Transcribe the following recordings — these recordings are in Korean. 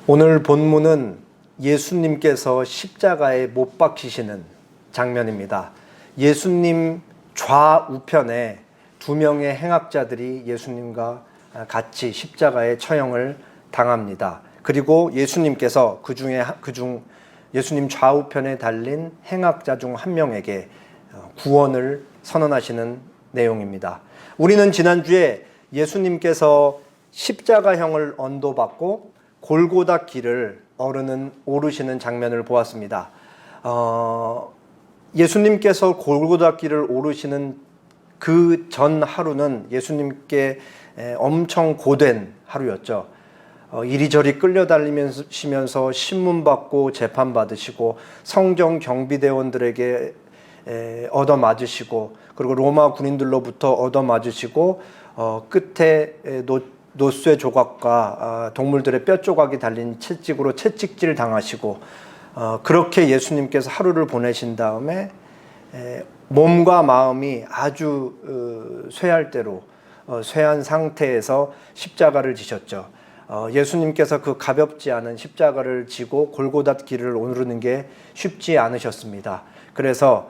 오늘 본문은 예수님께서 십자가에 못 박히시는 장면입니다. 예수님 좌우편에 두 명의 행악자들이 예수님과 같이 십자가에 처형을 당합니다. 그리고 예수님께서 그중 예수님 좌우편에 달린 행악자 중 한 명에게 구원을 선언하시는 내용입니다. 우리는 지난주에 예수님께서 십자가형을 언도받고 골고다 길을 오르시는 장면을 보았습니다. 예수님께서 골고다 길을 오르시는 그 전 하루는 예수님께 엄청 고된 하루였죠. 이리저리 끌려다니시면서 신문받고 재판받으시고 성정 경비대원들에게 얻어맞으시고 그리고 로마 군인들로부터 얻어맞으시고 끝에 노쇠 조각과 동물들의 뼈 조각이 달린 채찍으로 채찍질 당하시고 그렇게 예수님께서 하루를 보내신 다음에 몸과 마음이 아주 쇠할 대로 쇠한 상태에서 십자가를 지셨죠. 예수님께서 그 가볍지 않은 십자가를 지고 골고다 길을 오르는 게 쉽지 않으셨습니다. 그래서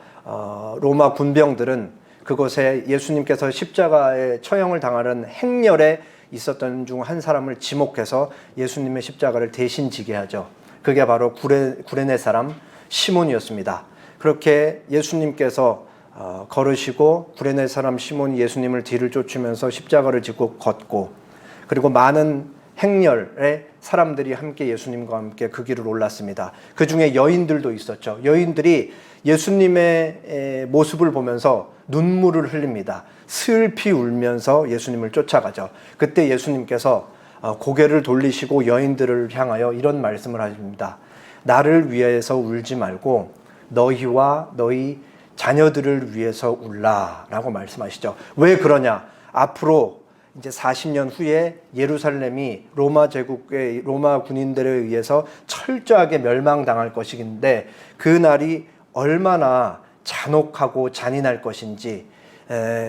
로마 군병들은 그곳에 예수님께서 십자가에 처형을 당하는 행렬에 있었던 중 한 사람을 지목해서 예수님의 십자가를 대신 지게 하죠. 그게 바로 구레네 사람 시몬이었습니다. 그렇게 예수님께서 걸으시고 구레네 사람 시몬이 예수님을 뒤를 쫓으면서 십자가를 지고 걷고 그리고 많은 행렬의 사람들이 함께 예수님과 함께 그 길을 올랐습니다. 그 중에 여인들도 있었죠. 여인들이 예수님의 모습을 보면서 눈물을 흘립니다. 슬피 울면서 예수님을 쫓아가죠. 그때 예수님께서 고개를 돌리시고 여인들을 향하여 이런 말씀을 하십니다. 나를 위해서 울지 말고 너희와 너희 자녀들을 위해서 울라 라고 말씀하시죠. 왜 그러냐? 앞으로 이제 40년 후에 예루살렘이 로마 제국의 로마 군인들에 의해서 철저하게 멸망당할 것인데 그 날이 얼마나 잔혹하고 잔인할 것인지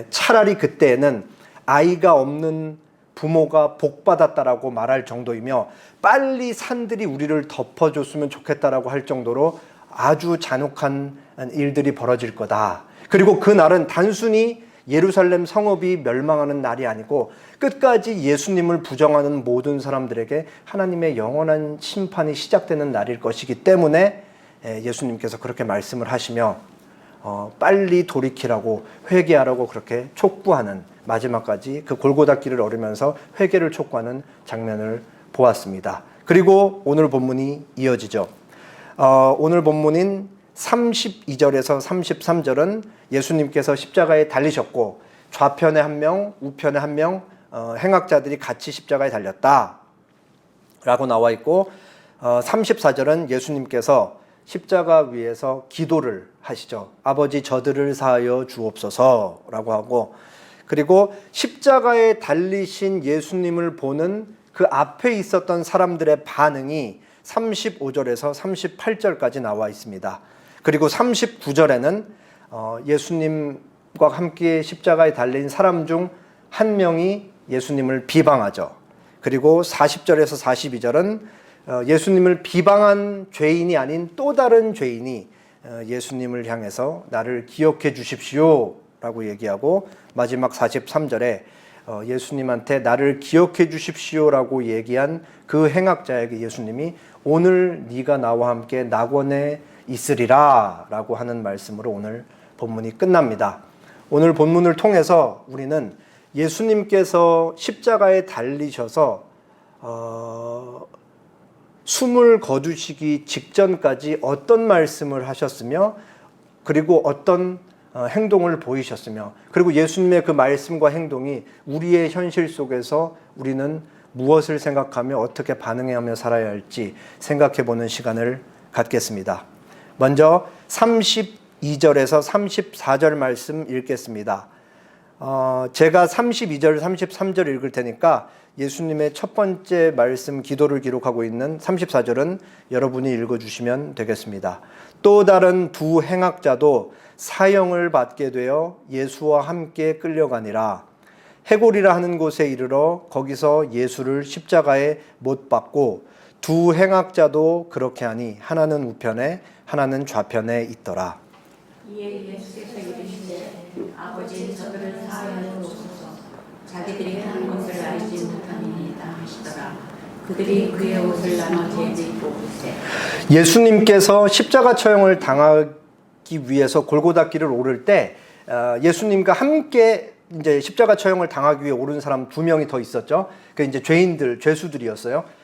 차라리 그때는 아이가 없는 부모가 복받았다라고 말할 정도이며 빨리 산들이 우리를 덮어줬으면 좋겠다라고 할 정도로 아주 잔혹한 일들이 벌어질 거다. 그리고 그 날은 단순히 예루살렘 성읍이 멸망하는 날이 아니고 끝까지 예수님을 부정하는 모든 사람들에게 하나님의 영원한 심판이 시작되는 날일 것이기 때문에 예수님께서 그렇게 말씀을 하시며 빨리 돌이키라고 회개하라고 그렇게 촉구하는 마지막까지 그 골고다 길을 오르면서 회개를 촉구하는 장면을 보았습니다. 그리고 오늘 본문이 이어지죠. 오늘 본문인 32절에서 33절은 예수님께서 십자가에 달리셨고 좌편에 한 명, 우편에 한 명 행악자들이 같이 십자가에 달렸다 라고 나와 있고 34절은 예수님께서 십자가 위에서 기도를 하시죠. 아버지 저들을 사하여 주옵소서 라고 하고 그리고 십자가에 달리신 예수님을 보는 그 앞에 있었던 사람들의 반응이 35절에서 38절까지 나와 있습니다. 그리고 39절에는 예수님과 함께 십자가에 달린 사람 중 한 명이 예수님을 비방하죠. 그리고 40절에서 42절은 예수님을 비방한 죄인이 아닌 또 다른 죄인이 예수님을 향해서 나를 기억해 주십시오 라고 얘기하고 마지막 43절에 예수님한테 나를 기억해 주십시오 라고 얘기한 그 행악자에게 예수님이 오늘 네가 나와 함께 낙원에 있으리라 라고 하는 말씀으로 오늘 본문이 끝납니다. 오늘 본문을 통해서 우리는 예수님께서 십자가에 달리셔서 숨을 거두시기 직전까지 어떤 말씀을 하셨으며 그리고 어떤 행동을 보이셨으며 그리고 예수님의 그 말씀과 행동이 우리의 현실 속에서 우리는 무엇을 생각하며 어떻게 반응하며 살아야 할지 생각해보는 시간을 갖겠습니다. 먼저 32절에서 34절 말씀 읽겠습니다. 제가 32절, 33절 읽을 테니까 예수님의 첫 번째 말씀 기도를 기록하고 있는 34절은 여러분이 읽어주시면 되겠습니다. 또 다른 두 행악자도 사형을 받게 되어 예수와 함께 끌려가니라. 해골이라 하는 곳에 이르러 거기서 예수를 십자가에 못 박고 두 행악자도 그렇게 하니 하나는 우편에 하나는 좌편에 있더라. 이에 예수께서 이르시되 아버지 저들을 사하여 주옵소서. 자기들이 하는 것을 알지 못함이니이다 하시더라. 그들이 그의 옷을 나눠 재입고 보세. 예수님께서 십자가 처형을 당하기 위해서 골고다 길을 오를 때 예수님과 함께 이제 십자가 처형을 당하기 위해 오른 사람 2명이 더 있었죠. 그 이제 죄인들, 죄수들이었어요.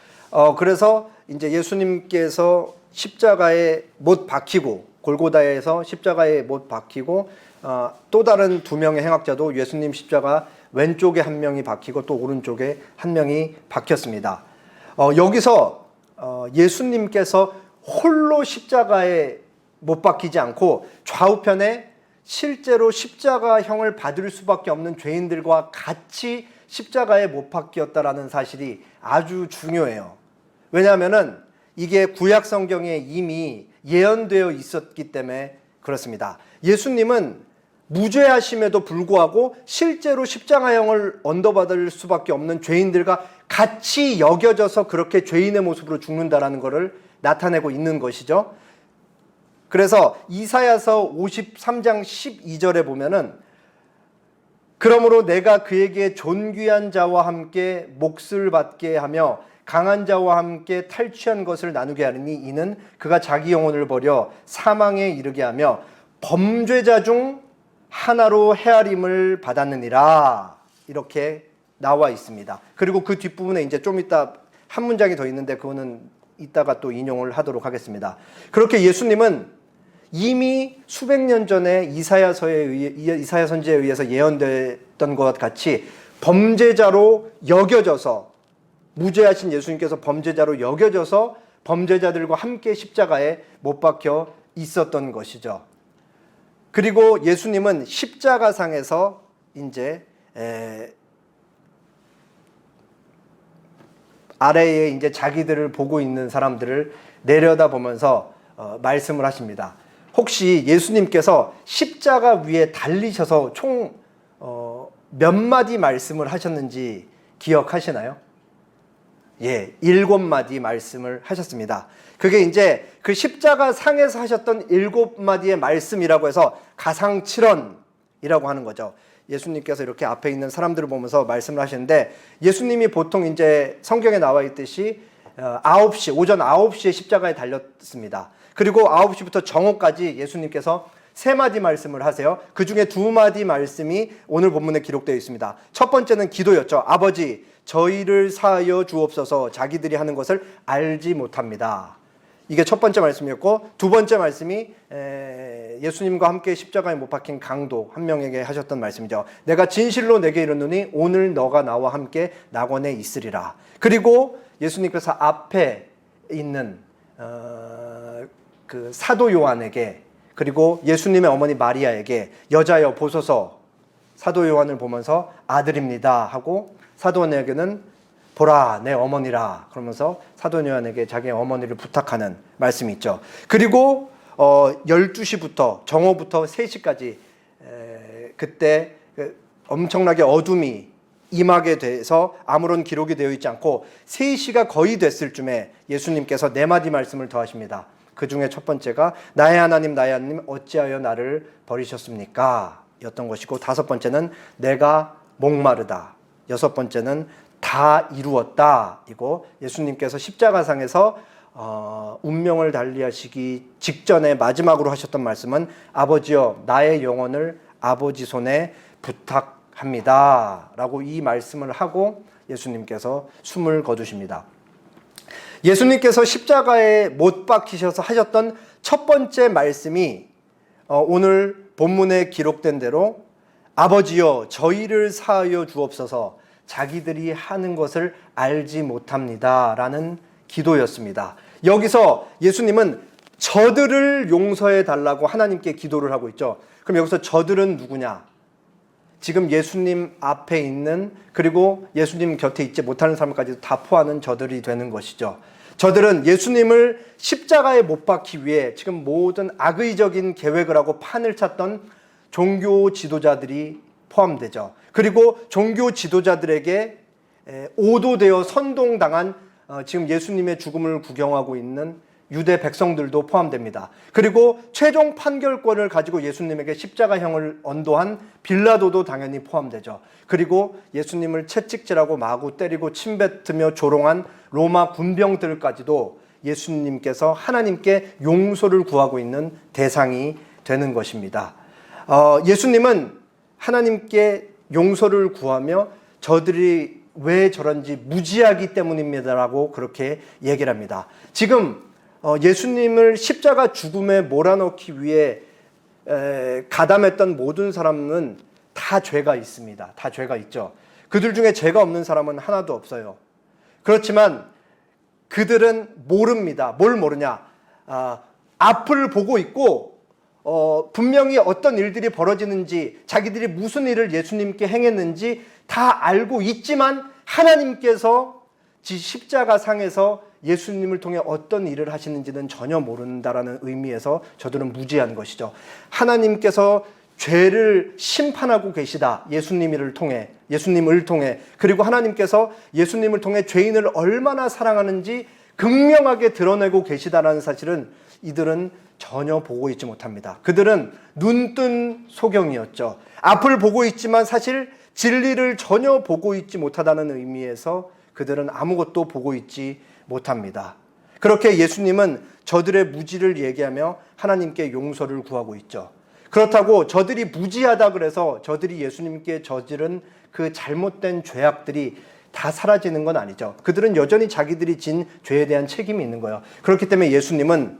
그래서 이제 예수님께서 십자가에 못 박히고 골고다에서 십자가에 못 박히고 또 다른 2명의 행악자도 예수님 십자가 왼쪽에 한 명이 박히고 또 오른쪽에 한 명이 박혔습니다. 여기서 예수님께서 홀로 십자가에 못 박히지 않고 좌우편에 실제로 십자가형을 받을 수밖에 없는 죄인들과 같이 십자가에 못 박혔다라는 사실이 아주 중요해요. 왜냐하면은 이게 구약 성경에 이미 예언되어 있었기 때문에 그렇습니다. 예수님은 무죄하심에도 불구하고 실제로 십자가형을 언도받을 수밖에 없는 죄인들과 같이 여겨져서 그렇게 죄인의 모습으로 죽는다라는 것을 나타내고 있는 것이죠. 그래서 이사야서 53장 12절에 보면은 그러므로 내가 그에게 존귀한 자와 함께 몫을 받게 하며 강한 자와 함께 탈취한 것을 나누게 하리니 이는 그가 자기 영혼을 버려 사망에 이르게 하며 범죄자 중 하나로 헤아림을 받았느니라. 이렇게 나와 있습니다. 그리고 그 뒷부분에 이제 좀 이따 한 문장이 더 있는데 그거는 이따가 또 인용을 하도록 하겠습니다. 그렇게 예수님은 이미 수백 년 전에 이사야 선지에 의해서 예언됐던 것 같이 범죄자로 여겨져서 무죄하신 예수님께서 범죄자로 여겨져서 범죄자들과 함께 십자가에 못 박혀 있었던 것이죠. 그리고 예수님은 십자가상에서 이제 아래에 이제 자기들을 보고 있는 사람들을 내려다보면서 말씀을 하십니다. 혹시 예수님께서 십자가 위에 달리셔서 총 몇 마디 말씀을 하셨는지 기억하시나요? 예, 7마디 말씀을 하셨습니다. 그게 이제 그 십자가 상에서 하셨던 7마디의 말씀이라고 해서 가상칠언이라고 하는 거죠. 예수님께서 이렇게 앞에 있는 사람들을 보면서 말씀을 하시는데 예수님이 보통 이제 성경에 나와 있듯이 9시, 오전 9시에 십자가에 달렸습니다. 그리고 9시부터 정오까지 예수님께서 3마디 말씀을 하세요. 그 중에 2마디 말씀이 오늘 본문에 기록되어 있습니다. 첫 번째는 기도였죠. 아버지, 저희를 사하여 주옵소서. 자기들이 하는 것을 알지 못합니다. 이게 첫 번째 말씀이었고, 두 번째 말씀이 예수님과 함께 십자가에 못 박힌 강도 한 명에게 하셨던 말씀이죠. 내가 진실로 내게 이르노니 오늘 너가 나와 함께 낙원에 있으리라. 그리고 예수님께서 앞에 있는 그 사도 요한에게, 그리고 예수님의 어머니 마리아에게 여자여 보소서, 사도 요한을 보면서 아들입니다 하고 사도 요한에게는 보라 내 어머니라 그러면서 사도 요한에게 자기 어머니를 부탁하는 말씀이 있죠. 그리고 12시부터 정오부터 3시까지 그때 엄청나게 어둠이 임하게 돼서 아무런 기록이 되어 있지 않고 3시가 거의 됐을 쯤에 예수님께서 4마디 말씀을 더하십니다. 그 중에 첫 번째가 나의 하나님 어찌하여 나를 버리셨습니까? 였던 것이고, 5번째는 내가 목마르다. 6번째는 다 이루었다. 이고 예수님께서 십자가상에서 운명을 달리하시기 직전에 마지막으로 하셨던 말씀은 아버지여 나의 영혼을 아버지 손에 부탁합니다. 라고 이 말씀을 하고 예수님께서 숨을 거두십니다. 예수님께서 십자가에 못 박히셔서 하셨던 첫 번째 말씀이 오늘 본문에 기록된 대로 아버지여 저희를 사하여 주옵소서 자기들이 하는 것을 알지 못합니다 라는 기도였습니다. 여기서 예수님은 저들을 용서해 달라고 하나님께 기도를 하고 있죠. 그럼 여기서 저들은 누구냐? 지금 예수님 앞에 있는, 그리고 예수님 곁에 있지 못하는 사람까지도 다 포함하는 저들이 되는 것이죠. 저들은 예수님을 십자가에 못 박기 위해 지금 모든 악의적인 계획을 하고 판을 찼던 종교 지도자들이 포함되죠. 그리고 종교 지도자들에게 오도되어 선동당한 지금 예수님의 죽음을 구경하고 있는 유대 백성들도 포함됩니다. 그리고 최종 판결권을 가지고 예수님에게 십자가형을 언도한 빌라도도 당연히 포함되죠. 그리고 예수님을 채찍질하고 마구 때리고 침뱉으며 조롱한 로마 군병들까지도 예수님께서 하나님께 용서를 구하고 있는 대상이 되는 것입니다. 예수님은 하나님께 용서를 구하며 저들이 왜 저런지 무지하기 때문입니다라고 그렇게 얘기를 합니다. 지금 예수님을 십자가 죽음에 몰아넣기 위해 가담했던 모든 사람은 다 죄가 있습니다. 다 죄가 있죠. 그들 중에 죄가 없는 사람은 하나도 없어요. 그렇지만 그들은 모릅니다. 뭘 모르냐? 앞을 보고 있고 분명히 어떤 일들이 벌어지는지, 자기들이 무슨 일을 예수님께 행했는지 다 알고 있지만 하나님께서 십자가 상에서 예수님을 통해 어떤 일을 하시는지는 전혀 모른다라는 의미에서 저들은 무지한 것이죠. 하나님께서 죄를 심판하고 계시다. 예수님을 통해. 그리고 하나님께서 예수님을 통해 죄인을 얼마나 사랑하는지 극명하게 드러내고 계시다라는 사실은 이들은 전혀 보고 있지 못합니다. 그들은 눈뜬 소경이었죠. 앞을 보고 있지만 사실 진리를 전혀 보고 있지 못하다는 의미에서 그들은 아무것도 보고 있지 못합니다. 그렇게 예수님은 저들의 무지를 얘기하며 하나님께 용서를 구하고 있죠. 그렇다고 저들이 무지하다 그래서 저들이 예수님께 저지른 그 잘못된 죄악들이 다 사라지는 건 아니죠. 그들은 여전히 자기들이 진 죄에 대한 책임이 있는 거예요. 그렇기 때문에 예수님은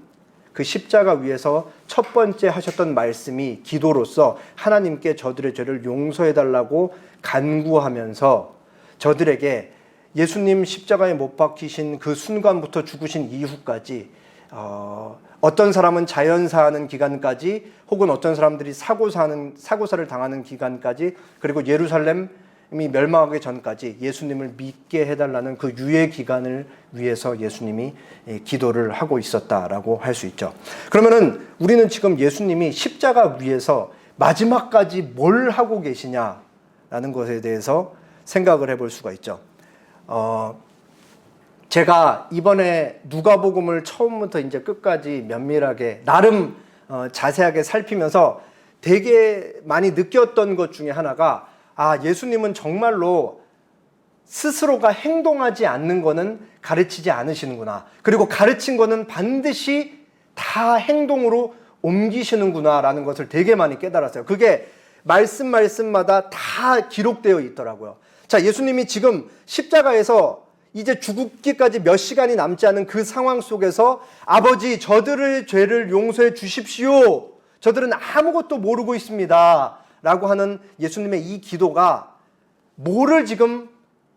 그 십자가 위에서 첫 번째 하셨던 말씀이 기도로서 하나님께 저들의 죄를 용서해달라고 간구하면서 저들에게 예수님 십자가에 못 박히신 그 순간부터 죽으신 이후까지 어떤 사람은 자연사하는 기간까지 혹은 어떤 사람들이 사고사를 당하는 기간까지 그리고 예루살렘이 멸망하기 전까지 예수님을 믿게 해달라는 그 유예 기간을 위해서 예수님이 기도를 하고 있었다라고 할 수 있죠. 그러면은 우리는 지금 예수님이 십자가 위에서 마지막까지 뭘 하고 계시냐라는 것에 대해서 생각을 해볼 수가 있죠. 제가 이번에 누가복음을 처음부터 이제 끝까지 면밀하게 나름 자세하게 살피면서 되게 많이 느꼈던 것 중에 하나가 예수님은 정말로 스스로가 행동하지 않는 거는 가르치지 않으시는구나. 그리고 가르친 거는 반드시 다 행동으로 옮기시는구나라는 것을 되게 많이 깨달았어요. 그게 말씀마다 다 기록되어 있더라고요. 자, 예수님이 지금 십자가에서 이제 죽기까지 몇 시간이 남지 않은 그 상황 속에서 아버지 저들의 죄를 용서해 주십시오. 저들은 아무것도 모르고 있습니다. 라고 하는 예수님의 이 기도가 뭐를 지금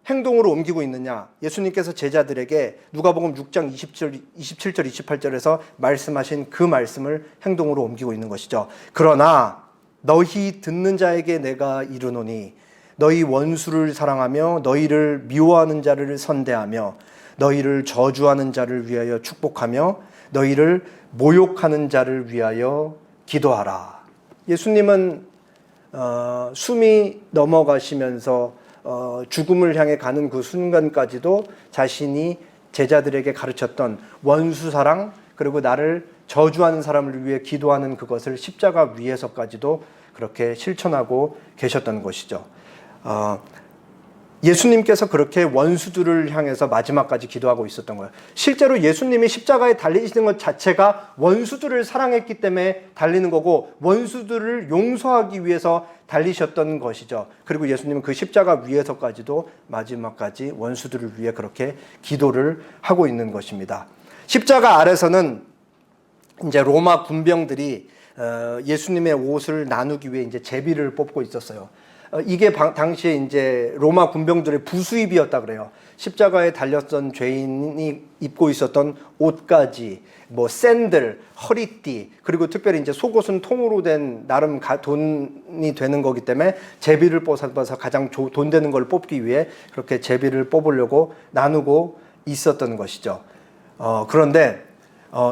행동으로 옮기고 있느냐. 예수님께서 제자들에게 누가복음 6장 27절 28절에서 말씀하신 그 말씀을 행동으로 옮기고 있는 것이죠. 그러나 너희 듣는 자에게 내가 이르노니 너희 원수를 사랑하며 너희를 미워하는 자를 선대하며 너희를 저주하는 자를 위하여 축복하며 너희를 모욕하는 자를 위하여 기도하라. 예수님은 숨이 넘어가시면서 죽음을 향해 가는 그 순간까지도 자신이 제자들에게 가르쳤던 원수 사랑 그리고 나를 저주하는 사람을 위해 기도하는 그것을 십자가 위에서까지도 그렇게 실천하고 계셨던 것이죠. 예수님께서 그렇게 원수들을 향해서 마지막까지 기도하고 있었던 거예요. 실제로 예수님이 십자가에 달리시는 것 자체가 원수들을 사랑했기 때문에 달리는 거고 원수들을 용서하기 위해서 달리셨던 것이죠. 그리고 예수님은 그 십자가 위에서까지도 마지막까지 원수들을 위해 그렇게 기도를 하고 있는 것입니다. 십자가 아래서는 이제 로마 군병들이 예수님의 옷을 나누기 위해 이제 제비를 뽑고 있었어요. 이게 당시에 이제 로마 군병들의 부수입이었다 그래요. 십자가에 달렸던 죄인이 입고 있었던 옷가지, 뭐 샌들, 허리띠, 그리고 특별히 이제 속옷은 통으로 된 나름 돈이 되는 거기 때문에 제비를 뽑아서 가장 돈 되는 걸 뽑기 위해 그렇게 제비를 뽑으려고 나누고 있었던 것이죠. 그런데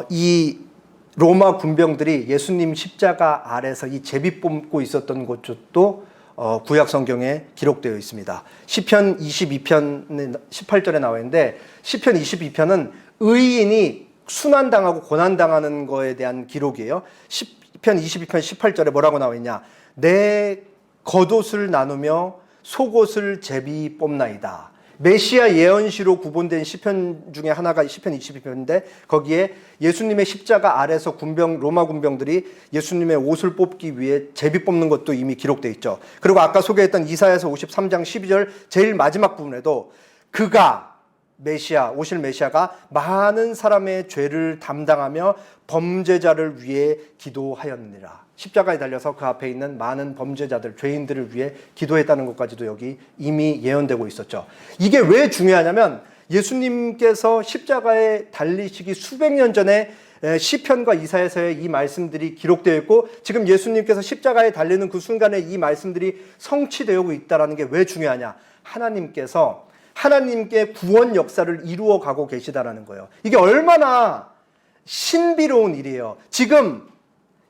이 로마 군병들이 예수님 십자가 아래서 이 제비 뽑고 있었던 곳도 구약 성경에 기록되어 있습니다. 시편 22편 18절에 나와 있는데 시편 22편은 의인이 순환당하고 고난당하는 거에 대한 기록이에요. 시편 22편 18절에 뭐라고 나와 있냐? 내 겉옷을 나누며 속옷을 제비 뽑나이다. 메시아 예언시로 구본된 시편 중에 하나가 시편 22편인데 거기에 예수님의 십자가 아래서 로마 군병들이 예수님의 옷을 뽑기 위해 제비 뽑는 것도 이미 기록되어 있죠. 그리고 아까 소개했던 이사야서 53장 12절 제일 마지막 부분에도 그가 오실 메시아가 많은 사람의 죄를 담당하며 범죄자를 위해 기도하였느니라. 십자가에 달려서 그 앞에 있는 많은 범죄자들, 죄인들을 위해 기도했다는 것까지도 여기 이미 예언되고 있었죠. 이게 왜 중요하냐면 예수님께서 십자가에 달리시기 수백 년 전에 시편과 이사야서에 이 말씀들이 기록되어 있고 지금 예수님께서 십자가에 달리는 그 순간에 이 말씀들이 성취되고 있다는 게 왜 중요하냐? 하나님께 구원 역사를 이루어 가고 계시다라는 거예요. 이게 얼마나 신비로운 일이에요. 지금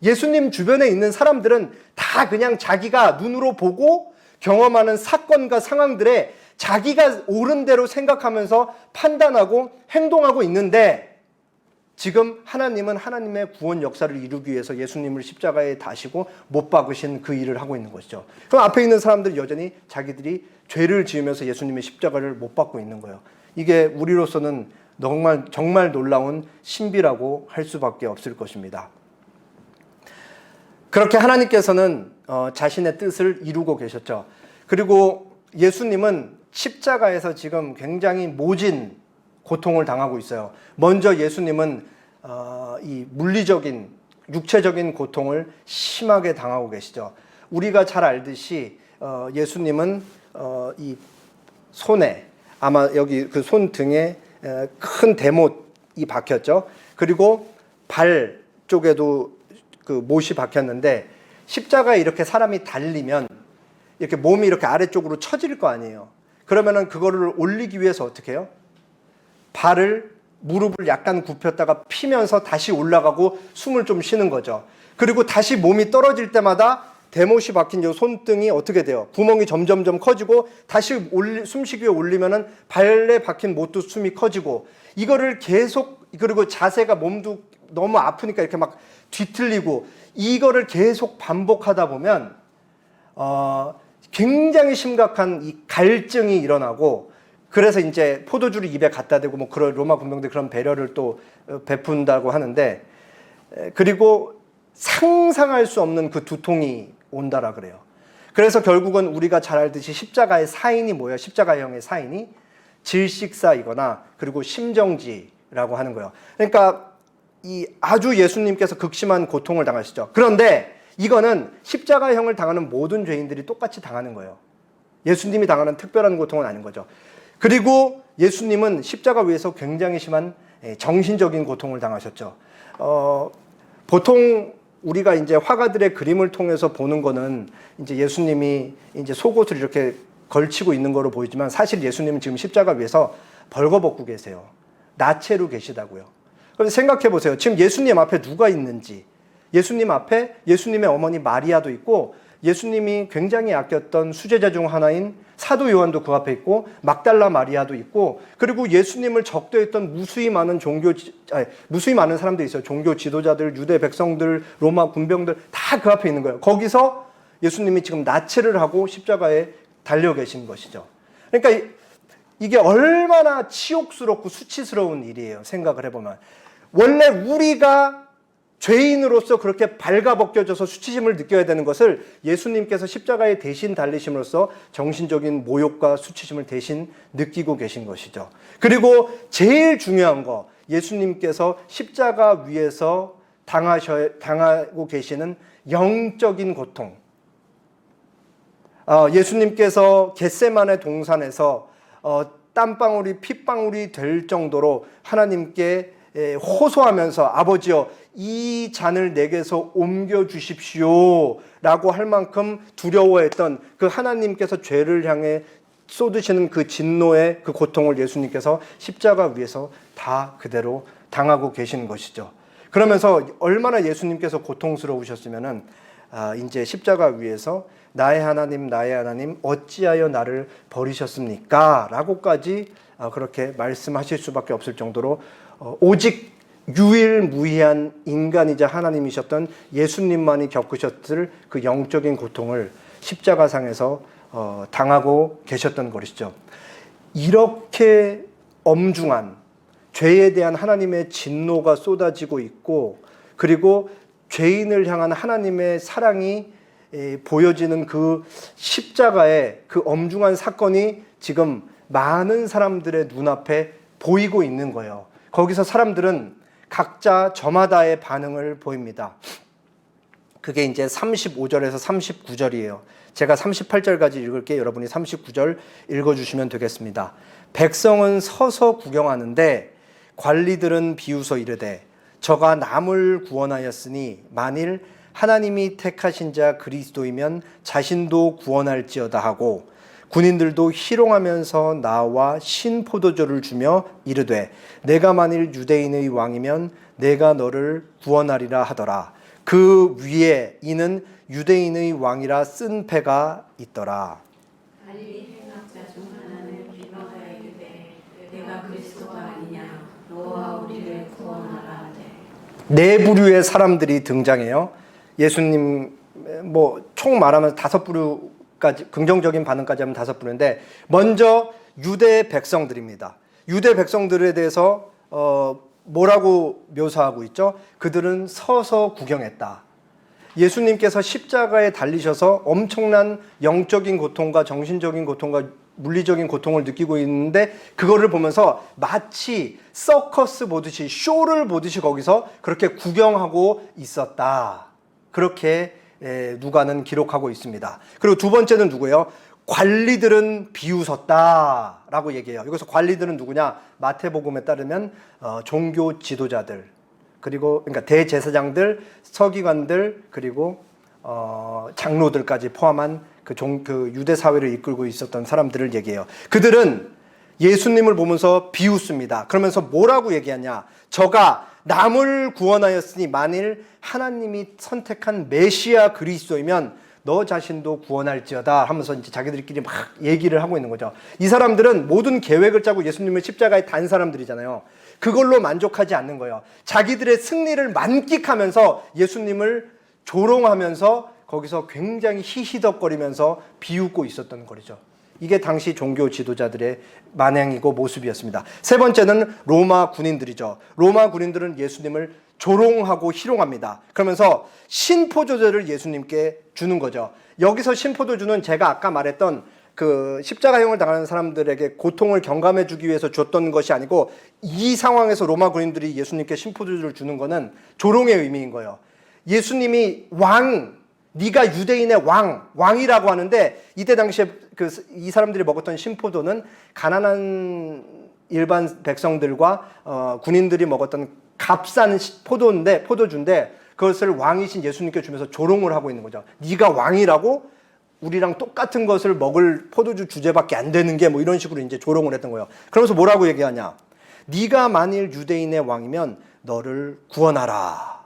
예수님 주변에 있는 사람들은 다 그냥 자기가 눈으로 보고 경험하는 사건과 상황들에 자기가 옳은 대로 생각하면서 판단하고 행동하고 있는데 지금 하나님은 하나님의 구원 역사를 이루기 위해서 예수님을 십자가에 다시고 못 박으신 그 일을 하고 있는 것이죠. 그럼 앞에 있는 사람들은 여전히 자기들이 죄를 지으면서 예수님의 십자가를 못 받고 있는 거예요. 이게 우리로서는 정말 놀라운 신비라고 할 수밖에 없을 것입니다. 그렇게 하나님께서는 자신의 뜻을 이루고 계셨죠. 그리고 예수님은 십자가에서 지금 굉장히 모진 고통을 당하고 있어요. 먼저 예수님은 이 물리적인 육체적인 고통을 심하게 당하고 계시죠. 우리가 잘 알듯이 예수님은 이 손에 아마 여기 그 손등에 큰 대못이 박혔죠. 그리고 발 쪽에도 그 못이 박혔는데 십자가에 이렇게 사람이 달리면 이렇게 몸이 이렇게 아래쪽으로 처질 거 아니에요. 그러면은 그거를 올리기 위해서 어떻게 해요? 무릎을 약간 굽혔다가 피면서 다시 올라가고 숨을 좀 쉬는 거죠. 그리고 다시 몸이 떨어질 때마다 대못이 박힌 이 손등이 어떻게 돼요? 구멍이 점점점 커지고 다시 숨쉬기 위해 올리면은 발에 박힌 못도 숨이 커지고 이거를 계속 그리고 자세가 몸도 너무 아프니까 이렇게 막 뒤틀리고 이거를 계속 반복하다 보면 굉장히 심각한 이 갈증이 일어나고 그래서 이제 포도주를 입에 갖다 대고 뭐 그런 로마 군병들 그런 배려를 또 베푼다고 하는데 그리고 상상할 수 없는 그 두통이 온다라 그래요. 그래서 결국은 우리가 잘 알듯이 십자가의 사인이 뭐예요? 십자가형의 사인이 질식사이거나 그리고 심정지라고 하는 거예요. 그러니까 이 아주 예수님께서 극심한 고통을 당하시죠. 그런데 이거는 십자가형을 당하는 모든 죄인들이 똑같이 당하는 거예요. 예수님이 당하는 특별한 고통은 아닌 거죠. 그리고 예수님은 십자가 위에서 굉장히 심한 정신적인 고통을 당하셨죠. 보통 우리가 이제 화가들의 그림을 통해서 보는 거는 이제 예수님이 이제 속옷을 이렇게 걸치고 있는 거로 보이지만 사실 예수님은 지금 십자가 위에서 벌거벗고 계세요. 나체로 계시다고요. 그래서 생각해 보세요. 지금 예수님 앞에 누가 있는지. 예수님 앞에 예수님의 어머니 마리아도 있고 예수님이 굉장히 아꼈던 수제자 중 하나인 사도 요한도 그 앞에 있고 막달라 마리아도 있고 그리고 예수님을 적도했던 무수히 많은 사람들이 있어요. 종교 지도자들, 유대 백성들, 로마 군병들 다 그 앞에 있는 거예요. 거기서 예수님이 지금 나체를 하고 십자가에 달려 계신 것이죠. 그러니까 이게 얼마나 치욕스럽고 수치스러운 일이에요. 생각을 해보면. 원래 우리가 죄인으로서 그렇게 발가벗겨져서 수치심을 느껴야 되는 것을 예수님께서 십자가에 대신 달리심으로써 정신적인 모욕과 수치심을 대신 느끼고 계신 것이죠. 그리고 제일 중요한 거, 예수님께서 십자가 위에서 당하고 계시는 영적인 고통. 예수님께서 겟세마네 동산에서 땀방울이 핏방울이 될 정도로 하나님께 호소하면서 아버지여 이 잔을 내게서 옮겨주십시오 라고 할 만큼 두려워했던 그 하나님께서 죄를 향해 쏟으시는 그 진노의 그 고통을 예수님께서 십자가 위에서 다 그대로 당하고 계신 것이죠. 그러면서 얼마나 예수님께서 고통스러우셨으면은 이제 십자가 위에서 나의 하나님 어찌하여 나를 버리셨습니까? 라고까지 그렇게 말씀하실 수밖에 없을 정도로 오직 유일무이한 인간이자 하나님이셨던 예수님만이 겪으셨을 그 영적인 고통을 십자가상에서 당하고 계셨던 것이죠. 이렇게 엄중한 죄에 대한 하나님의 진노가 쏟아지고 있고, 그리고 죄인을 향한 하나님의 사랑이 보여지는 그 십자가의 그 엄중한 사건이 지금 많은 사람들의 눈앞에 보이고 있는 거예요. 거기서 사람들은 각자 저마다의 반응을 보입니다. 그게 이제 35절에서 39절이에요. 제가 38절까지 읽을게요. 여러분이 39절 읽어주시면 되겠습니다. 백성은 서서 구경하는데 관리들은 비웃어 이르되 저가 남을 구원하였으니 만일 하나님이 택하신 자 그리스도이면 자신도 구원할지어다 하고, 군인들도 희롱하면서 나와 신포도주를 주며 이르되 내가 만일 유대인의 왕이면 내가 너를 구원하리라 하더라. 그 위에 이는 유대인의 왕이라 쓴 패가 있더라. 갈릴리 행악자 중 하나는 비방하여 이르되 내가 그리스도가 아니냐 너와 우리를 구원하라 하되. 네 부류의 사람들이 등장해요. 예수님 총 말하면 5부류까지, 긍정적인 반응까지 하면 5부류인데, 먼저 유대 백성들입니다. 유대 백성들에 대해서 뭐라고 묘사하고 있죠? 그들은 서서 구경했다. 예수님께서 십자가에 달리셔서 엄청난 영적인 고통과 정신적인 고통과 물리적인 고통을 느끼고 있는데, 그거를 보면서 마치 서커스 보듯이, 쇼를 보듯이 거기서 그렇게 구경하고 있었다. 그렇게 누가는 기록하고 있습니다. 그리고 두 번째는 누구예요? 관리들은 비웃었다라고 얘기해요. 여기서 관리들은 누구냐? 마태복음에 따르면 종교 지도자들, 그러니까 대제사장들, 서기관들, 그리고 장로들까지 포함한 그 유대 사회를 이끌고 있었던 사람들을 얘기해요. 그들은 예수님을 보면서 비웃습니다. 그러면서 뭐라고 얘기하냐? 저가 남을 구원하였으니 만일 하나님이 선택한 메시아 그리스도이면 너 자신도 구원할지어다 하면서 이제 자기들끼리 막 얘기를 하고 있는 거죠. 이 사람들은 모든 계획을 짜고 예수님을 십자가에 단 사람들이잖아요. 그걸로 만족하지 않는 거예요. 자기들의 승리를 만끽하면서 예수님을 조롱하면서 거기서 굉장히 히히덕거리면서 비웃고 있었던 거죠. 이게 당시 종교 지도자들의 만행이고 모습이었습니다. 세 번째는 로마 군인들이죠. 로마 군인들은 예수님을 조롱하고 희롱합니다. 그러면서 신포도주를 예수님께 주는 거죠. 여기서 신포도주는 제가 아까 말했던 그 십자가형을 당하는 사람들에게 고통을 경감해 주기 위해서 줬던 것이 아니고, 이 상황에서 로마 군인들이 예수님께 신포도주를 주는 거는 조롱의 의미인 거예요. 예수님이 네가 유대인의 왕이라고 하는데, 이때 당시에 이 사람들이 먹었던 신포도는 가난한 일반 백성들과 군인들이 먹었던 값싼 포도주인데 그것을 왕이신 예수님께 주면서 조롱을 하고 있는 거죠. 네가 왕이라고? 우리랑 똑같은 것을 먹을 포도주 주제밖에 안 되는 게, 이런 식으로 이제 조롱을 했던 거예요. 그러면서 뭐라고 얘기하냐? 네가 만일 유대인의 왕이면 너를 구원하라.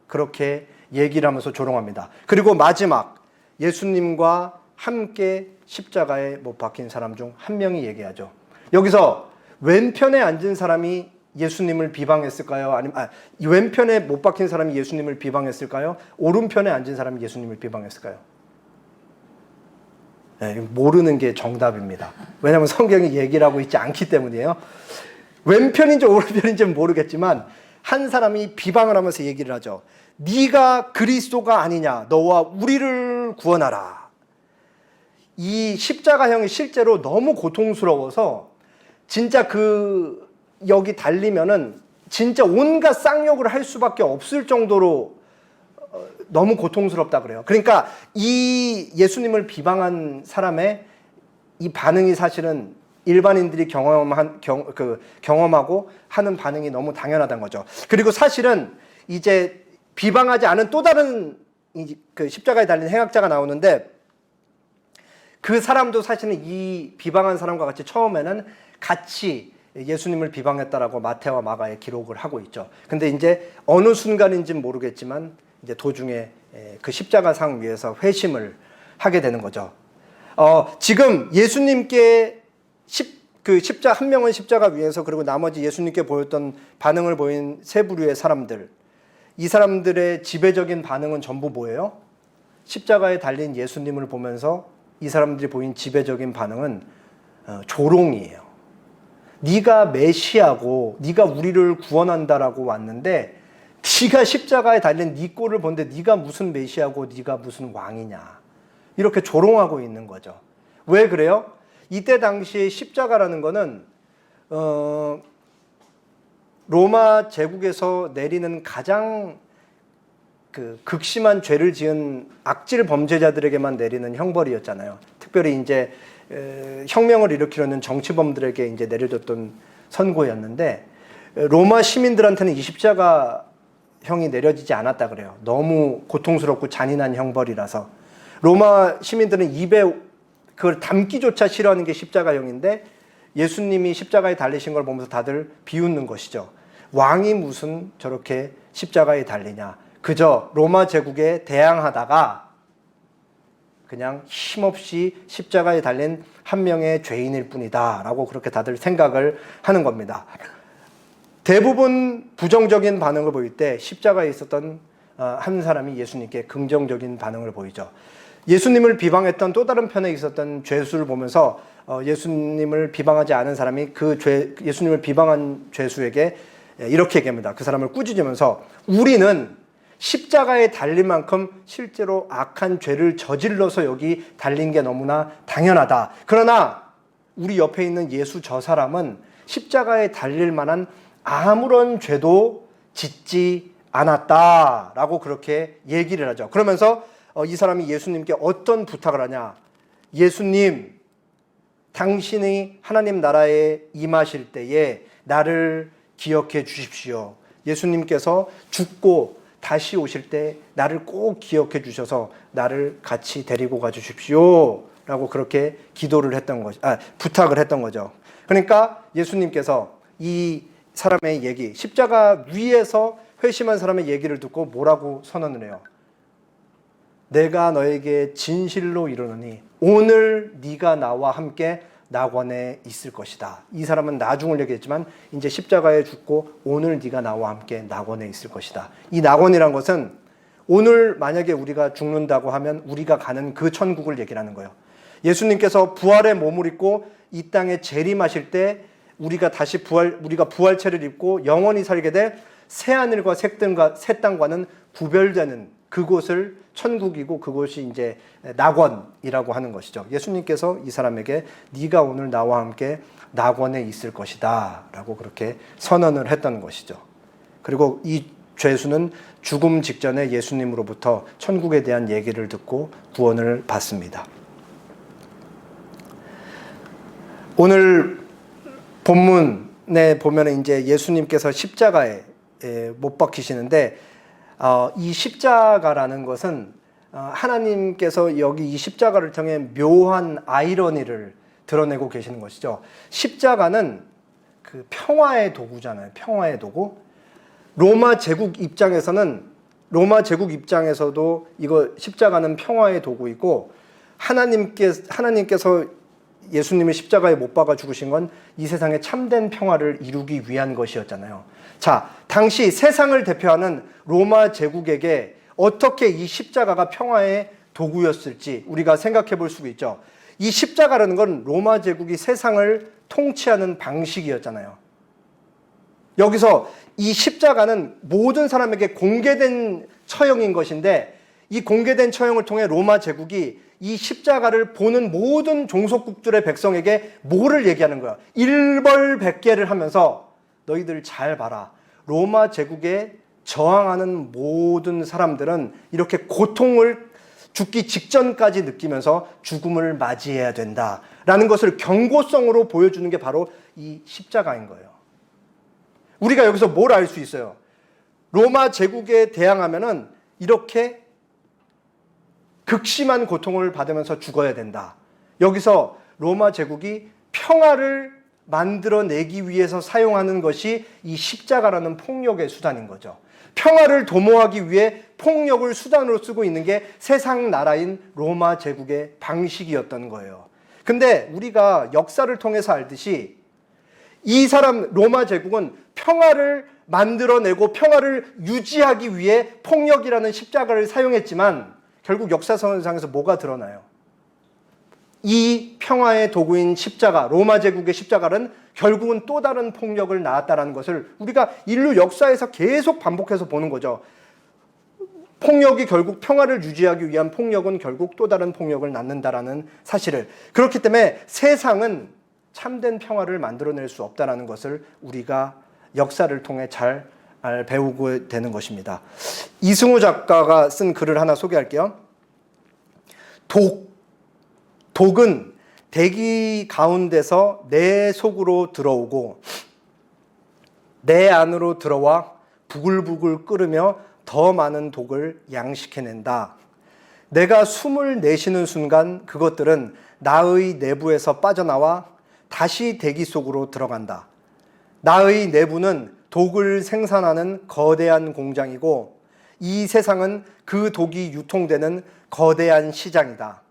그렇게 얘기를 하면서 조롱합니다. 그리고 마지막, 예수님과 함께 십자가에 못 박힌 사람 중 한 명이 얘기하죠. 여기서 왼편에 앉은 사람이 예수님을 비방했을까요? 아니면 왼편에 못 박힌 사람이 예수님을 비방했을까요? 오른편에 앉은 사람이 예수님을 비방했을까요? 네, 모르는 게 정답입니다. 왜냐하면 성경이 얘기를 하고 있지 않기 때문이에요. 왼편인지 오른편인지는 모르겠지만 한 사람이 비방을 하면서 얘기를 하죠. 네가 그리스도가 아니냐? 너와 우리를 구원하라. 이 십자가형이 실제로 너무 고통스러워서 진짜 여기 달리면은 진짜 온갖 쌍욕을 할 수밖에 없을 정도로 너무 고통스럽다 그래요. 그러니까 이 예수님을 비방한 사람의 이 반응이 사실은 일반인들이 경험하고 하는 반응이 너무 당연하다는 거죠. 그리고 사실은 이제 비방하지 않은 또 다른 그 십자가에 달린 행악자가 나오는데, 그 사람도 사실은 이 비방한 사람과 같이 처음에는 같이 예수님을 비방했다라고 마태와 마가에 기록을 하고 있죠. 근데 이제 어느 순간인지는 모르겠지만 이제 도중에 그 십자가상 위에서 회심을 하게 되는 거죠. 지금 예수님께 한 명은 십자가 위에서, 그리고 나머지 예수님께 보였던 반응을 보인 세 부류의 사람들, 이 사람들의 지배적인 반응은 전부 뭐예요? 십자가에 달린 예수님을 보면서 이 사람들이 보인 지배적인 반응은 조롱이에요. 네가 메시아고 네가 우리를 구원한다라고 왔는데 네가 십자가에 달린 네 꼴을 보는데 네가 무슨 메시아고 네가 무슨 왕이냐, 이렇게 조롱하고 있는 거죠. 왜 그래요? 이때 당시에 십자가라는 거는 로마 제국에서 내리는 가장 극심한 죄를 지은 악질 범죄자들에게만 내리는 형벌이었잖아요. 특별히 이제 혁명을 일으키려는 정치범들에게 이제 내려졌던 선고였는데, 로마 시민들한테는 이 십자가형이 내려지지 않았다 그래요. 너무 고통스럽고 잔인한 형벌이라서 로마 시민들은 입에 그걸 담기조차 싫어하는 게 십자가형인데, 예수님이 십자가에 달리신 걸 보면서 다들 비웃는 것이죠. 왕이 무슨 저렇게 십자가에 달리냐, 그저 로마 제국에 대항하다가 그냥 힘없이 십자가에 달린 한 명의 죄인일 뿐이다 라고 그렇게 다들 생각을 하는 겁니다. 대부분 부정적인 반응을 보일 때 십자가에 있었던 한 사람이 예수님께 긍정적인 반응을 보이죠. 예수님을 비방했던 또 다른 편에 있었던 죄수를 보면서 예수님을 비방하지 않은 사람이 예수님을 비방한 죄수에게 이렇게 얘기합니다. 그 사람을 꾸짖으면서 우리는 십자가에 달릴 만큼 실제로 악한 죄를 저질러서 여기 달린 게 너무나 당연하다. 그러나 우리 옆에 있는 예수 저 사람은 십자가에 달릴 만한 아무런 죄도 짓지 않았다라고 그렇게 얘기를 하죠. 그러면서 이 사람이 예수님께 어떤 부탁을 하냐. 예수님, 당신이 하나님 나라에 임하실 때에 나를 기억해 주십시오. 예수님께서 죽고 다시 오실 때 나를 꼭 기억해 주셔서 나를 같이 데리고 가 주십시오 라고 그렇게 부탁을 했던 거죠. 그러니까 예수님께서 이 사람의 얘기, 십자가 위에서 회심한 사람의 얘기를 듣고 뭐라고 선언을 해요? 내가 너에게 진실로 이르노니 오늘 네가 나와 함께 낙원에 있을 것이다. 이 사람은 나중을 얘기했지만 이제 십자가에 죽고 오늘 네가 나와 함께 낙원에 있을 것이다. 이 낙원이란 것은 오늘 만약에 우리가 죽는다고 하면 우리가 가는 그 천국을 얘기하는 거예요. 예수님께서 부활의 몸을 입고 이 땅에 재림하실 때 우리가 부활체를 입고 영원히 살게 될 새하늘과 새 땅과는 구별되는 그곳을 천국이고 그곳이 이제 낙원이라고 하는 것이죠. 예수님께서 이 사람에게 네가 오늘 나와 함께 낙원에 있을 것이다 라고 그렇게 선언을 했던 것이죠. 그리고 이 죄수는 죽음 직전에 예수님으로부터 천국에 대한 얘기를 듣고 구원을 받습니다. 오늘 본문에 보면 이제 예수님께서 십자가에 못 박히시는데 이 십자가라는 것은 하나님께서 여기 이 십자가를 통해 묘한 아이러니를 드러내고 계시는 것이죠. 십자가는 그 평화의 도구잖아요. 평화의 도구. 로마 제국 입장에서도 이거 십자가는 평화의 도구이고, 하나님께서 예수님을 십자가에 못 박아 죽으신 건 이 세상에 참된 평화를 이루기 위한 것이었잖아요. 자, 당시 세상을 대표하는 로마 제국에게 어떻게 이 십자가가 평화의 도구였을지 우리가 생각해 볼 수 있죠. 이 십자가라는 건 로마 제국이 세상을 통치하는 방식이었잖아요. 여기서 이 십자가는 모든 사람에게 공개된 처형인 것인데, 이 공개된 처형을 통해 로마 제국이 이 십자가를 보는 모든 종속국들의 백성에게 뭐를 얘기하는 거야? 일벌백계를 하면서 너희들 잘 봐라. 로마 제국에 저항하는 모든 사람들은 이렇게 고통을 죽기 직전까지 느끼면서 죽음을 맞이해야 된다라는 것을 경고성으로 보여주는 게 바로 이 십자가인 거예요. 우리가 여기서 뭘 알 수 있어요? 로마 제국에 대항하면은 이렇게 극심한 고통을 받으면서 죽어야 된다. 여기서 로마 제국이 평화를 만들어내기 위해서 사용하는 것이 이 십자가라는 폭력의 수단인 거죠. 평화를 도모하기 위해 폭력을 수단으로 쓰고 있는 게 세상 나라인 로마 제국의 방식이었던 거예요. 근데 우리가 역사를 통해서 알듯이 이 사람 로마 제국은 평화를 만들어내고 평화를 유지하기 위해 폭력이라는 십자가를 사용했지만 결국 역사상에서 뭐가 드러나요? 이 평화의 도구인 십자가, 로마 제국의 십자가는 결국은 또 다른 폭력을 낳았다는 것을 우리가 인류 역사에서 계속 반복해서 보는 거죠. 폭력이 결국 평화를 유지하기 위한 폭력은 결국 또 다른 폭력을 낳는다라는 사실을. 그렇기 때문에 세상은 참된 평화를 만들어낼 수 없다는 것을 우리가 역사를 통해 잘 배우게 되는 것입니다. 이승우 작가가 쓴 글을 하나 소개할게요. 독은 대기 가운데서 내 속으로 들어오고 내 안으로 들어와 부글부글 끓으며 더 많은 독을 양식해낸다. 내가 숨을 내쉬는 순간 그것들은 나의 내부에서 빠져나와 다시 대기 속으로 들어간다. 나의 내부는 독을 생산하는 거대한 공장이고 이 세상은 그 독이 유통되는 거대한 시장이다.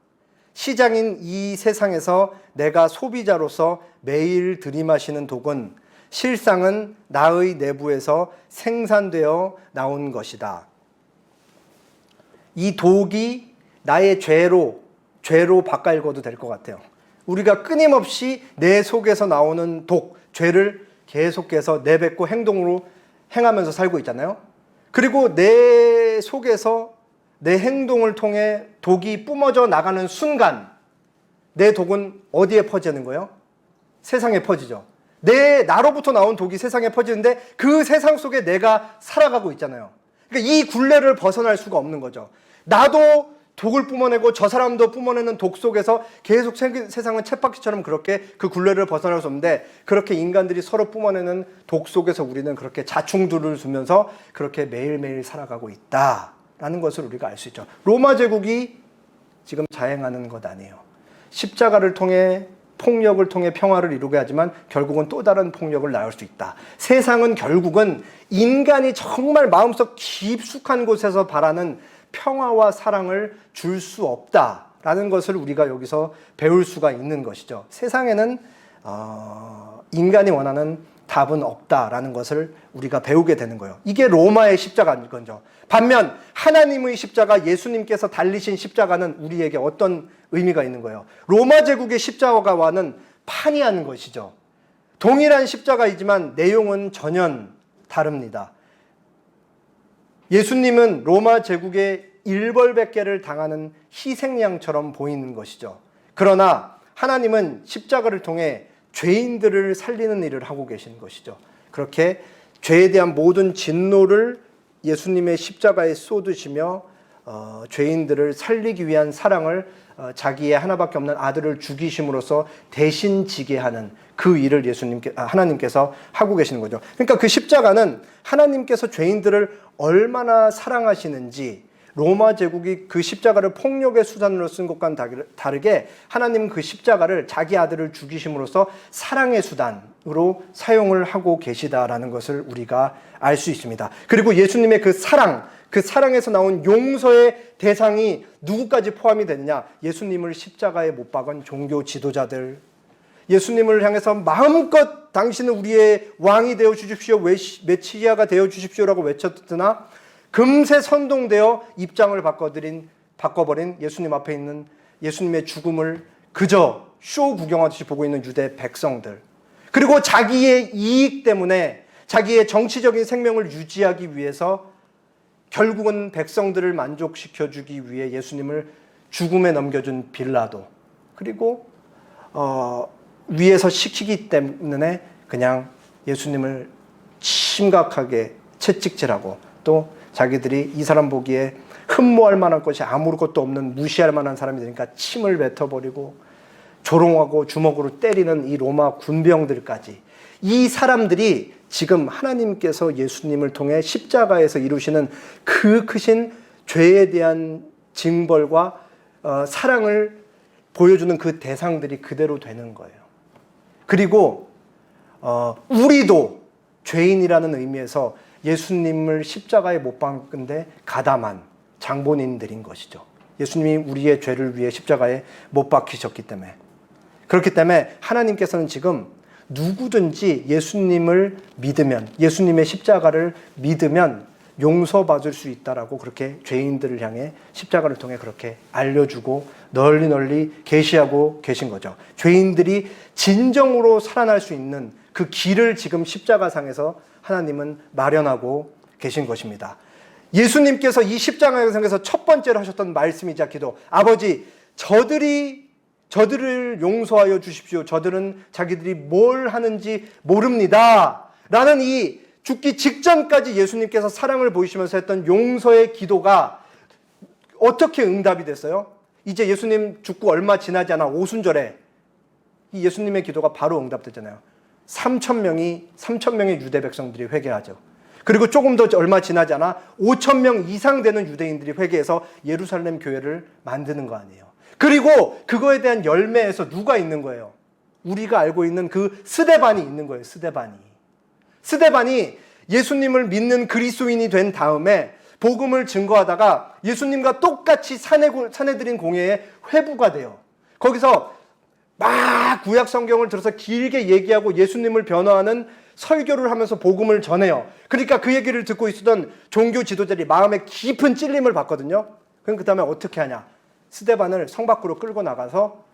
시장인 이 세상에서 내가 소비자로서 매일 들이마시는 독은 실상은 나의 내부에서 생산되어 나온 것이다. 이 독이 나의 죄로 바꿔 될 것 같아요. 우리가 끊임없이 내 속에서 나오는 독, 죄를 계속해서 내뱉고 행동으로 행하면서 살고 있잖아요. 그리고 내 속에서 내 행동을 통해 독이 뿜어져 나가는 순간 내 독은 어디에 퍼지는 거예요? 세상에 퍼지죠. 나로부터 나온 독이 세상에 퍼지는데 그 세상 속에 내가 살아가고 있잖아요. 그러니까 이 굴레를 벗어날 수가 없는 거죠. 나도 독을 뿜어내고 저 사람도 뿜어내는 독 속에서 계속 세상은 쳇바퀴처럼 그렇게 그 굴레를 벗어날 수 없는데 그렇게 인간들이 서로 뿜어내는 독 속에서 우리는 그렇게 자충들을 주면서 그렇게 매일매일 살아가고 있다라는 것을 우리가 알 수 있죠. 로마 제국이 지금 자행하는 것 아니에요. 십자가를 통해 폭력을 통해 평화를 이루게 하지만 결국은 또 다른 폭력을 낳을 수 있다. 세상은 결국은 인간이 정말 마음속 깊숙한 곳에서 바라는 평화와 사랑을 줄 수 없다라는 것을 우리가 여기서 배울 수가 있는 것이죠. 세상에는 인간이 원하는 답은 없다라는 것을 우리가 배우게 되는 거예요. 이게 로마의 십자가인 거죠. 반면 하나님의 십자가, 예수님께서 달리신 십자가는 우리에게 어떤 의미가 있는 거예요? 로마 제국의 십자가와는 판이한 것이죠. 동일한 십자가이지만 내용은 전혀 다릅니다. 예수님은 로마 제국의 일벌백계를 당하는 희생양처럼 보이는 것이죠. 그러나 하나님은 십자가를 통해 죄인들을 살리는 일을 하고 계신 것이죠. 그렇게 죄에 대한 모든 진노를 예수님의 십자가에 쏟으시며 죄인들을 살리기 위한 사랑을 자기의 하나밖에 없는 아들을 죽이심으로써 대신 지게 하는 그 일을 하나님께서 하고 계시는 거죠. 그러니까 그 십자가는 하나님께서 죄인들을 얼마나 사랑하시는지 로마 제국이 그 십자가를 폭력의 수단으로 쓴 것과는 다르게 하나님은 그 십자가를 자기 아들을 죽이심으로써 사랑의 수단으로 사용을 하고 계시다라는 것을 우리가 알 수 있습니다. 그리고 예수님의 그 사랑에서 나온 용서의 대상이 누구까지 포함이 되느냐? 예수님을 십자가에 못 박은 종교 지도자들, 예수님을 향해서 마음껏 당신은 우리의 왕이 되어 주십시오, 메시아가 되어 주십시오라고 외쳤으나 금세 선동되어 입장을 바꿔버린 예수님 앞에 있는 예수님의 죽음을 그저 쇼 구경하듯이 보고 있는 유대 백성들, 그리고 자기의 이익 때문에 자기의 정치적인 생명을 유지하기 위해서 결국은 백성들을 만족시켜주기 위해 예수님을 죽음에 넘겨준 빌라도, 그리고 위에서 시키기 때문에 그냥 예수님을 심각하게 채찍질하고 또 자기들이 이 사람 보기에 흠모할 만한 것이 아무것도 없는 무시할 만한 사람이 되니까 침을 뱉어버리고 조롱하고 주먹으로 때리는 이 로마 군병들까지, 이 사람들이 지금 하나님께서 예수님을 통해 십자가에서 이루시는 그 크신 죄에 대한 징벌과 사랑을 보여주는 그 대상들이 그대로 되는 거예요. 그리고 우리도 죄인이라는 의미에서 예수님을 십자가에 못 박은데 가담한 장본인들인 것이죠. 예수님이 우리의 죄를 위해 십자가에 못 박히셨기 때문에. 그렇기 때문에 하나님께서는 지금 누구든지 예수님을 믿으면, 예수님의 십자가를 믿으면 용서받을 수 있다라고 그렇게 죄인들을 향해 십자가를 통해 그렇게 알려주고 널리 널리 계시하고 계신 거죠. 죄인들이 진정으로 살아날 수 있는 그 길을 지금 십자가상에서 하나님은 마련하고 계신 것입니다. 예수님께서 이 십자가상에서 첫 번째로 하셨던 말씀이자 기도, 아버지, 저들을 용서하여 주십시오. 저들은 자기들이 뭘 하는지 모릅니다. 라는 이 죽기 직전까지 예수님께서 사랑을 보이시면서 했던 용서의 기도가 어떻게 응답이 됐어요? 이제 예수님 죽고 얼마 지나지 않아 오순절에 이 예수님의 기도가 바로 응답됐잖아요. 3,000명의 유대 백성들이 회개하죠. 그리고 조금 더 얼마 지나지 않아 5,000명 이상 되는 유대인들이 회개해서 예루살렘 교회를 만드는 거 아니에요. 그리고 그거에 대한 열매에서 누가 있는 거예요? 우리가 알고 있는 그 스데반이 있는 거예요. 스데반이 예수님을 믿는 그리스도인이 된 다음에 복음을 증거하다가 예수님과 똑같이 사내들인 공회에 회부가 돼요. 거기서 막 구약 성경을 들어서 길게 얘기하고 예수님을 변호하는 설교를 하면서 복음을 전해요. 그러니까 그 얘기를 듣고 있었던 종교 지도자들이 마음에 깊은 찔림을 받거든요. 그럼 그 다음에 어떻게 하냐? 스데반을 성 밖으로 끌고 나가서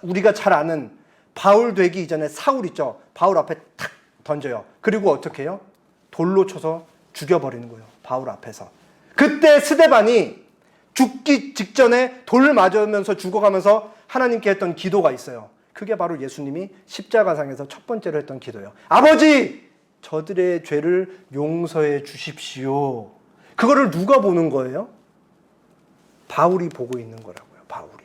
우리가 잘 아는 바울 되기 이전에 사울 있죠. 바울 앞에 탁 던져요. 그리고 어떻게 해요? 돌로 쳐서 죽여버리는 거예요. 바울 앞에서. 그때 스데반이 죽기 직전에 돌 맞으면서 죽어가면서 하나님께 했던 기도가 있어요. 그게 바로 예수님이 십자가상에서 첫 번째로 했던 기도예요. 아버지, 저들의 죄를 용서해 주십시오. 그거를 누가 보는 거예요? 바울이 보고 있는 거라고요. 바울이.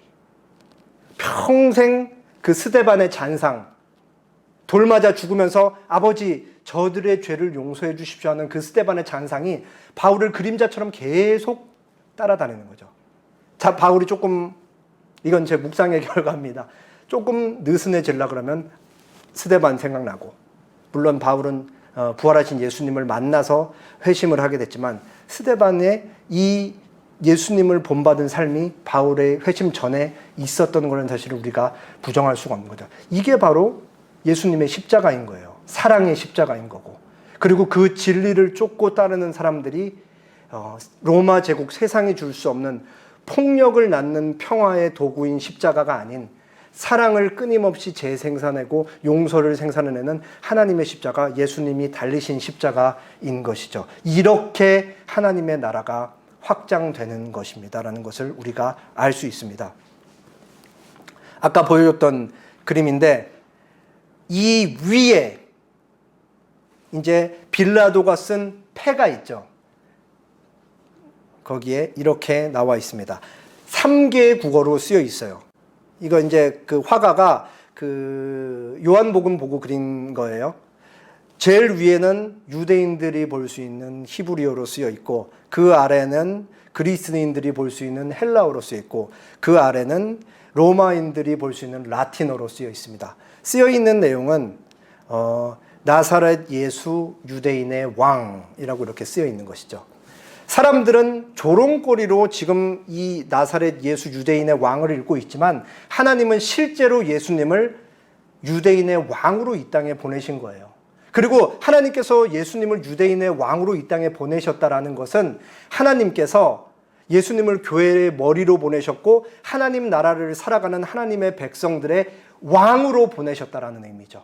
평생 그 스데반의 잔상, 돌 맞아 죽으면서 아버지, 저들의 죄를 용서해 주십시오 하는 그 스데반의 잔상이 바울을 그림자처럼 계속 따라다니는 거죠. 자, 바울이 조금, 이건 제 묵상의 결과입니다. 조금 느슨해지려 그러면 스데반 생각나고, 물론 바울은 부활하신 예수님을 만나서 회심을 하게 됐지만 스데반의 이 예수님을 본받은 삶이 바울의 회심 전에 있었던 거라는 사실을 우리가 부정할 수가 없는 거죠. 이게 바로 예수님의 십자가인 거예요. 사랑의 십자가인 거고. 그리고 그 진리를 쫓고 따르는 사람들이 로마 제국 세상이 줄 수 없는 폭력을 낳는 평화의 도구인 십자가가 아닌 사랑을 끊임없이 재생산하고 용서를 생산해내는 하나님의 십자가, 예수님이 달리신 십자가인 것이죠. 이렇게 하나님의 나라가 확장되는 것입니다라는 것을 우리가 알 수 있습니다. 아까 보여줬던 그림인데 이 위에 이제 빌라도가 쓴 패가 있죠. 거기에 이렇게 나와 있습니다. 3개의 국어로 쓰여 있어요. 이거 이제 그 화가가 그 요한복음 보고 그린 거예요. 제일 위에는 유대인들이 볼 수 있는 히브리어로 쓰여 있고, 그 아래는 그리스인들이 볼 수 있는 헬라어로 쓰여 있고, 그 아래는 로마인들이 볼 수 있는 라틴어로 쓰여 있습니다. 쓰여 있는 내용은 나사렛 예수 유대인의 왕이라고 이렇게 쓰여 있는 것이죠. 사람들은 조롱거리로 지금 이 나사렛 예수 유대인의 왕을 읽고 있지만 하나님은 실제로 예수님을 유대인의 왕으로 이 땅에 보내신 거예요. 그리고 하나님께서 예수님을 유대인의 왕으로 이 땅에 보내셨다라는 것은 하나님께서 예수님을 교회의 머리로 보내셨고 하나님 나라를 살아가는 하나님의 백성들의 왕으로 보내셨다라는 의미죠.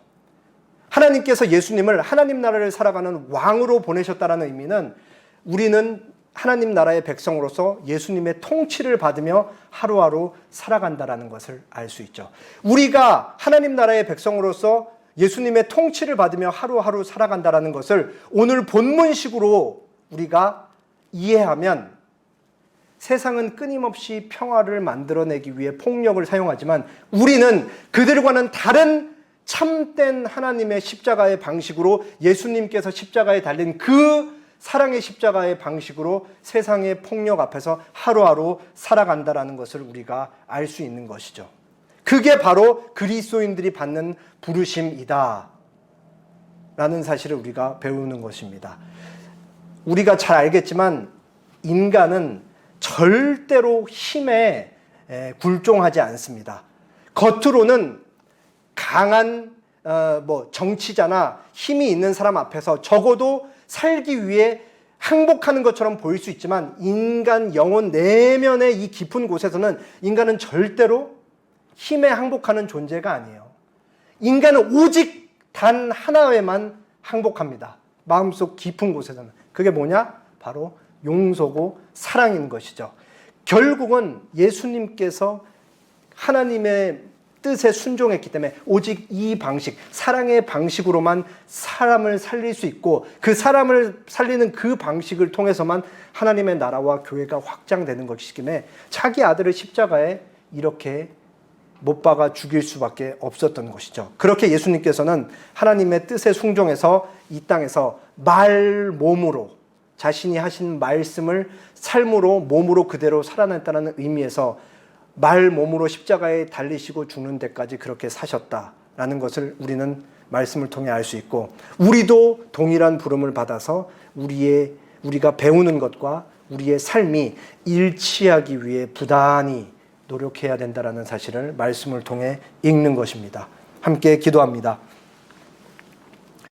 하나님께서 예수님을 하나님 나라를 살아가는 왕으로 보내셨다라는 의미는 우리는 하나님 나라의 백성으로서 예수님의 통치를 받으며 하루하루 살아간다라는 것을 알 수 있죠. 우리가 하나님 나라의 백성으로서 예수님의 통치를 받으며 하루하루 살아간다라는 것을 오늘 본문식으로 우리가 이해하면 세상은 끊임없이 평화를 만들어내기 위해 폭력을 사용하지만 우리는 그들과는 다른 참된 하나님의 십자가의 방식으로 예수님께서 십자가에 달린 그 사랑의 십자가의 방식으로 세상의 폭력 앞에서 하루하루 살아간다라는 것을 우리가 알 수 있는 것이죠. 그게 바로 그리스도인들이 받는 부르심이다 라는 사실을 우리가 배우는 것입니다. 우리가 잘 알겠지만 인간은 절대로 힘에 굴종하지 않습니다. 겉으로는 강한 정치자나 힘이 있는 사람 앞에서 적어도 살기 위해 항복하는 것처럼 보일 수 있지만 인간 영혼 내면의 이 깊은 곳에서는 인간은 절대로 힘에 항복하는 존재가 아니에요. 인간은 오직 단 하나에만 항복합니다. 마음속 깊은 곳에서는. 그게 뭐냐? 바로 용서고 사랑인 것이죠. 결국은 예수님께서 하나님의 뜻에 순종했기 때문에 오직 이 방식, 사랑의 방식으로만 사람을 살릴 수 있고 그 사람을 살리는 그 방식을 통해서만 하나님의 나라와 교회가 확장되는 것이기 때문에 자기 아들을 십자가에 이렇게 못 박아 죽일 수밖에 없었던 것이죠. 그렇게 예수님께서는 하나님의 뜻에 순종해서 이 땅에서 몸으로 자신이 하신 말씀을 삶으로 몸으로 그대로 살아냈다는 의미에서 몸으로 십자가에 달리시고 죽는 데까지 그렇게 사셨다라는 것을 우리는 말씀을 통해 알 수 있고 우리도 동일한 부름을 받아서 우리가 배우는 것과 우리의 삶이 일치하기 위해 부단히 노력해야 된다라는 사실을 말씀을 통해 읽는 것입니다. 함께 기도합니다.